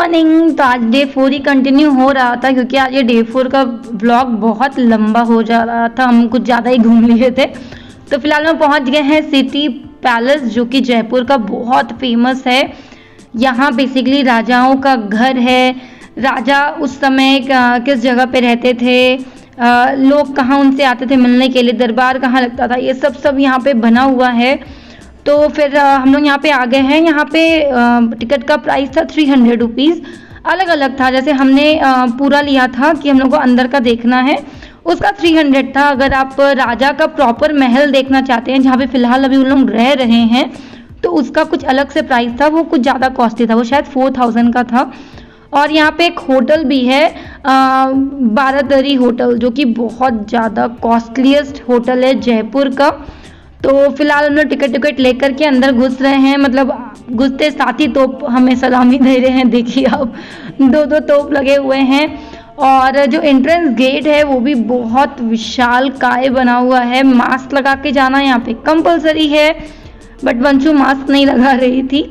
Morning. तो आज day 4 ही continue हो रहा था क्योंकि आज ये डे 4 का व्लॉग बहुत लंबा हो जा रहा था, हम कुछ ज़्यादा ही घूम लिए थे। तो फिलहाल हम पहुंच गए हैं सिटी पैलेस, जो कि जयपुर का बहुत फेमस है। यहाँ बेसिकली राजाओं का घर है। राजा उस समय किस जगह पे रहते थे, लोग कहाँ उनसे आते थे मिलने के लिए, दरबार कहाँ लगता था, ये सब यहाँ पे बना हुआ है। तो फिर हम लोग यहाँ पे आ गए हैं। यहाँ पे टिकट का प्राइस था 300 रुपीज़। अलग अलग था, जैसे हमने पूरा लिया था कि हम लोग को अंदर का देखना है, उसका 300 था। अगर आप राजा का प्रॉपर महल देखना चाहते हैं जहाँ पे फिलहाल अभी उन लोग रह रहे हैं, तो उसका कुछ अलग से प्राइस था, वो कुछ ज़्यादा कॉस्टली था, वो शायद 4000 का था। और यहाँ पे एक होटल भी है, बारादरी होटल, जो कि बहुत ज़्यादा कॉस्टलीस्ट होटल है जयपुर का। तो फिलहाल हम लोग टिकट लेकर के अंदर घुस रहे हैं, मतलब घुसते साथ ही तोप हमें सलामी दे रहे हैं। देखिए अब 2-2 तोप लगे हुए हैं। और जो एंट्रेंस गेट है वो भी बहुत विशाल काय बना हुआ है। मास्क लगा के जाना यहाँ पे कंपलसरी है, बट वंशु मास्क नहीं लगा रही थी।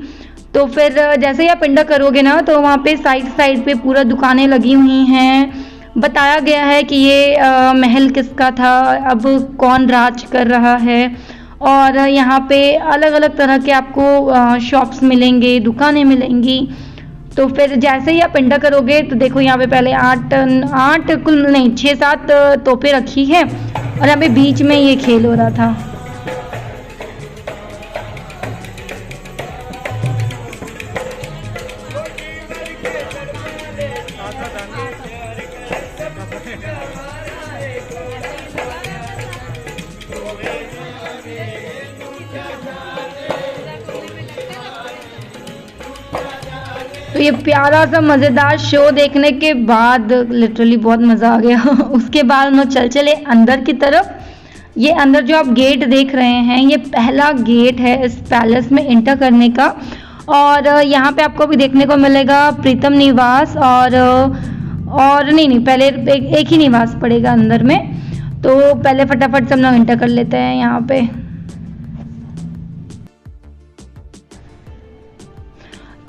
तो फिर जैसे ही आप एंटर करोगे ना, तो वहाँ पे साइड पे पूरा दुकानें लगी हुई हैं। बताया गया है कि ये महल किसका था, अब कौन राज कर रहा है। और यहाँ पे अलग अलग तरह के आपको शॉप्स मिलेंगे, दुकानें मिलेंगी। तो फिर जैसे ही आप एंटर करोगे तो देखो यहाँ पे पहले 8 कुल नहीं 6-7 तोपें रखी है, और यहाँ पे बीच में ये खेल हो रहा था। तो ये प्यारा सा मज़ेदार शो देखने के बाद लिटरली बहुत मज़ा आ गया। उसके बाद हम लोग चले अंदर की तरफ। ये अंदर जो आप गेट देख रहे हैं, ये पहला गेट है इस पैलेस में एंटर करने का। और यहाँ पे आपको भी देखने को मिलेगा प्रीतम निवास, और नहीं पहले एक ही निवास पड़ेगा अंदर में। तो पहले फटाफट सब लोग एंटर कर लेते हैं यहाँ पे।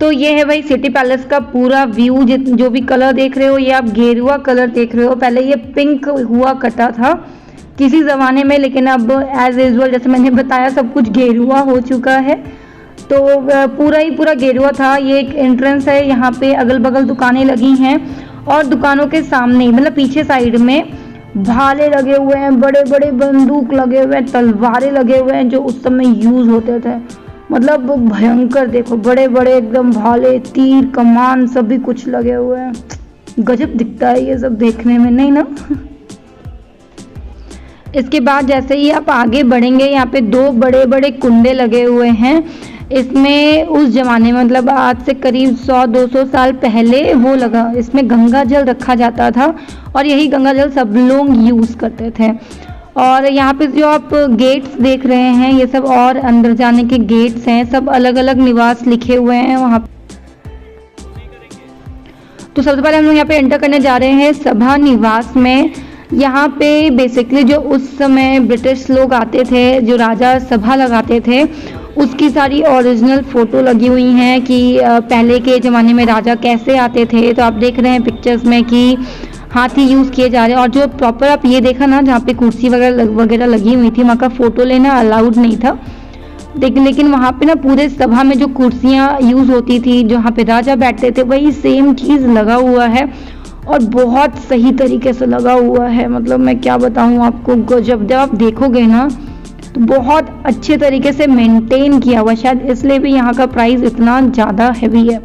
तो ये है भाई सिटी पैलेस का पूरा व्यू। जो भी कलर देख रहे हो, ये आप गेरुआ कलर देख रहे हो। पहले ये पिंक हुआ करता था किसी ज़माने में, लेकिन अब एज यूजुअल जैसे मैंने बताया सब कुछ गेरुआ हो चुका है। तो पूरा गेरुआ था। ये एक एंट्रेंस है, यहाँ पे अगल बगल दुकानें लगी हैं, और दुकानों के सामने मतलब पीछे साइड में भाले लगे हुए हैं, बड़े बड़े बंदूक लगे हुए हैं, तलवारें लगे हुए हैं जो उस समय यूज़ होते थे। मतलब भयंकर, देखो बड़े बड़े एकदम भाले, तीर कमान सभी कुछ लगे हुए हैं। गजब दिखता है ये सब देखने में, नहीं ना। इसके बाद जैसे ही आप आगे बढ़ेंगे, यहाँ पे 2 बड़े बड़े कुंडे लगे हुए हैं। इसमें उस जमाने में मतलब आज से करीब 100-200 साल पहले वो लगा, इसमें गंगा जल रखा जाता था, और यही गंगा जल सब लोग यूज़ करते थे। और यहाँ पे जो आप गेट्स देख रहे हैं, ये सब और अंदर जाने के गेट्स हैं, सब अलग अलग निवास लिखे हुए हैं वहाँ। तो सबसे पहले हम लोग यहाँ पे एंटर करने जा रहे हैं सभा निवास में। यहाँ पे बेसिकली जो उस समय ब्रिटिश लोग आते थे, जो राजा सभा लगाते थे, उसकी सारी ओरिजिनल फ़ोटो लगी हुई हैं कि पहले के ज़माने में राजा कैसे आते थे। तो आप देख रहे हैं पिक्चर्स में कि हाथी यूज़ किए जा रहे हैं। और जो प्रॉपर आप ये देखा ना, जहाँ पे कुर्सी वगैरह लगी हुई थी, वहाँ का फ़ोटो लेना अलाउड नहीं था। लेकिन वहाँ पे ना पूरे सभा में जो कुर्सियाँ यूज़ होती थी, जहाँ पे राजा बैठते थे, वही सेम चीज़ लगा हुआ है, और बहुत सही तरीके से लगा हुआ है। मतलब मैं क्या बताऊँ आपको, जब आप देखोगे ना, तो बहुत अच्छे तरीके से मेंटेन किया हुआ, शायद इसलिए भी यहाँ का प्राइस इतना ज़्यादा हैवी है।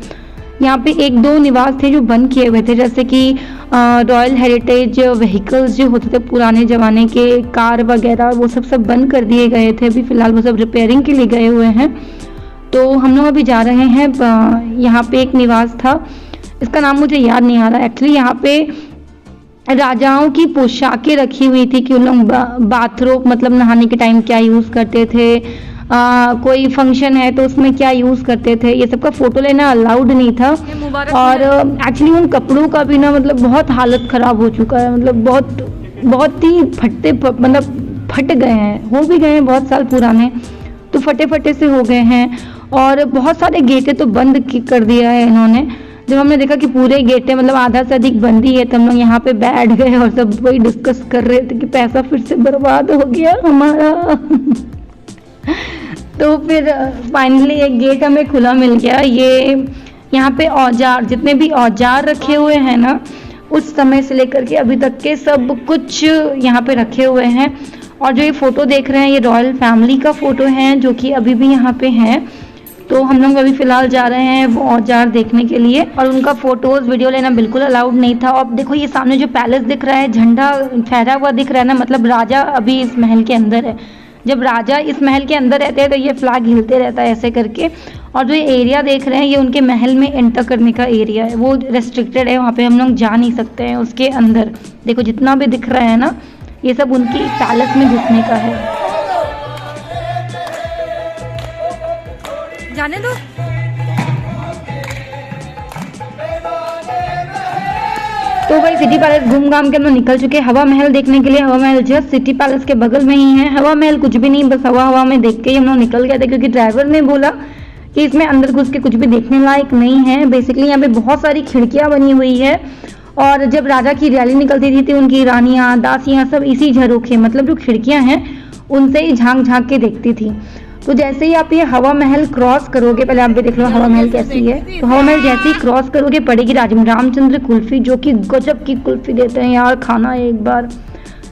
यहाँ पे 1-2 निवास थे जो बंद किए हुए थे, जैसे कि रॉयल हेरिटेज व्हीकल्स जो होते थे पुराने ज़माने के, कार वगैरह, वो सब बंद कर दिए गए थे। अभी फ़िलहाल वो सब रिपेयरिंग के लिए गए हुए हैं। तो हम लोग अभी जा रहे हैं, यहाँ पे एक निवास था, इसका नाम मुझे याद नहीं आ रहा एक्चुअली। यहाँ पे राजाओं की पोशाकें रखी हुई थी कि उन लोग बाथरूम मतलब नहाने के टाइम क्या यूज़ करते थे, कोई फंक्शन है तो उसमें क्या यूज़ करते थे, ये सब का फ़ोटो लेना अलाउड नहीं था। और एक्चुअली उन कपड़ों का भी ना मतलब बहुत हालत ख़राब हो चुका है, मतलब बहुत ही मतलब फट गए हैं, हो भी गए हैं बहुत साल पुराने, तो फटे से हो गए हैं। और बहुत सारे गेटें तो बंद कर दिया है इन्होंने, जब हमने देखा कि पूरे गेटें मतलब आधा से अधिक बंदी है, तो हम लोग यहाँ पे बैठ गए और सब वही डिस्कस कर रहे थे कि पैसा फिर से बर्बाद हो गया हमारा। तो फिर फाइनली एक गेट हमें खुला मिल गया। ये यहाँ पे औजार, जितने भी औजार रखे हुए हैं ना, उस समय से लेकर के अभी तक के सब कुछ यहाँ पे रखे हुए हैं। और जो ये फ़ोटो देख रहे हैं, ये रॉयल फैमिली का फ़ोटो है जो कि अभी भी यहाँ पे है। तो हम लोग अभी फ़िलहाल जा रहे हैं वो औजार देखने के लिए, और उनका फ़ोटोज़ वीडियो लेना बिल्कुल अलाउड नहीं था। और देखो ये सामने जो पैलेस दिख रहा है, झंडा फहरा हुआ दिख रहा है ना, मतलब राजा अभी इस महल के अंदर है। जब राजा इस महल के अंदर रहते हैं तो ये फ्लैग हिलते रहता है ऐसे करके। और जो ये एरिया देख रहे हैं, ये उनके महल में एंटर करने का एरिया है, वो रेस्ट्रिक्टेड है, वहाँ पे हम लोग जा नहीं सकते हैं उसके अंदर। देखो जितना भी दिख रहा है ना, ये सब उनकी पैलेस में घुसने का है। जाने दो। तो भाई सिटी पैलेस घूम घाम के हम लोग निकल चुके हैं हवा महल देखने के लिए। हवा महल जस्ट सिटी पैलेस के बगल में ही है। हवा महल कुछ भी नहीं, बस हवा में देख के ही हम लोग निकल गए थे, क्योंकि ड्राइवर ने बोला कि इसमें अंदर घुस के कुछ भी देखने लायक नहीं है। बेसिकली यहाँ पे बहुत सारी खिड़कियाँ बनी हुई है, और जब राजा की रैली निकलती थी उनकी रानियाँ दासियाँ सब इसी झरोखे, मतलब जो खिड़कियाँ हैं उनसे ही झांक झांक के देखती थी। तो जैसे ही आप ये हवा महल क्रॉस करोगे, पहले आप भी देख लो हवा महल कैसी है। तो हवा महल जैसे ही क्रॉस करोगे पड़ेगी रामचंद्र कुल्फी, जो कि गजब की कुल्फी देते हैं यार, खाना है एक बार।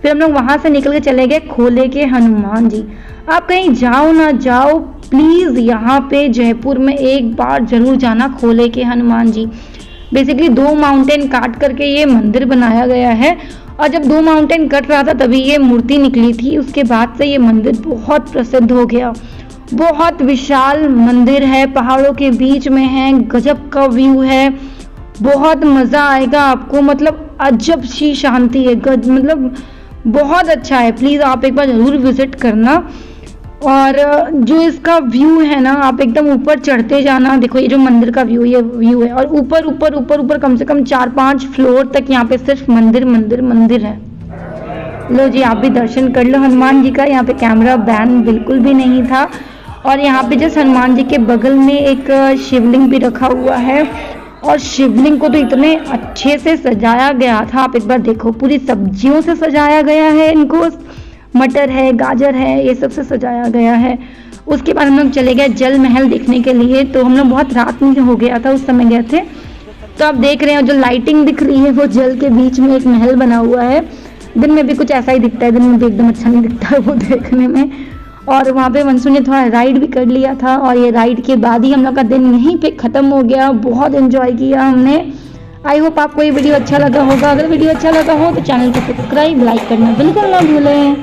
फिर हम लोग वहाँ से निकल के चले गए खोले के हनुमान जी। आप कहीं जाओ ना जाओ, प्लीज़ यहाँ पे जयपुर में एक बार जरूर जाना, खोले के हनुमान जी। बेसिकली 2 माउंटेन काट करके ये मंदिर बनाया गया है, और जब 2 माउंटेन कट रहा था तभी ये मूर्ति निकली थी। उसके बाद से ये मंदिर बहुत प्रसिद्ध हो गया। बहुत विशाल मंदिर है, पहाड़ों के बीच में है, गजब का व्यू है, बहुत मज़ा आएगा आपको, मतलब अजब सी शांति है, मतलब बहुत अच्छा है। प्लीज़ आप एक बार ज़रूर विज़िट करना। और जो इसका व्यू है ना, आप एकदम ऊपर चढ़ते जाना। देखो ये जो मंदिर का व्यू, ये व्यू है, और ऊपर ऊपर ऊपर ऊपर कम से कम 4-5 फ्लोर तक यहाँ पे सिर्फ मंदिर मंदिर मंदिर है। लो जी आप भी दर्शन कर लो हनुमान जी का। यहाँ पे कैमरा बैन बिल्कुल भी नहीं था। और यहाँ पे जस्ट हनुमान जी के बगल में एक शिवलिंग भी रखा हुआ है, और शिवलिंग को तो इतने अच्छे से सजाया गया था, आप एक बार देखो, पूरी सब्जियों से सजाया गया है इनको, मटर है, गाजर है, ये सब से सजाया गया है। उसके बाद हम लोग चले गए जल महल देखने के लिए। तो हम लोग बहुत रात में हो गया था उस समय गए थे। तो आप देख रहे हो जो लाइटिंग दिख रही है, वो जल के बीच में एक महल बना हुआ है। दिन में भी कुछ ऐसा ही दिखता है, दिन में भी एकदम अच्छा नहीं दिखता है वो देखने में। और वहाँ पे वंशु ने थोड़ा राइड भी कर लिया था, और ये राइड के बाद ही हम लोग का दिन यहीं पे ख़त्म हो गया। बहुत एंजॉय किया हमने। आई होप आपको ये वीडियो अच्छा लगा होगा। अगर वीडियो अच्छा लगा हो तो चैनल को सब्सक्राइब, लाइक करना बिल्कुल ना भूलें।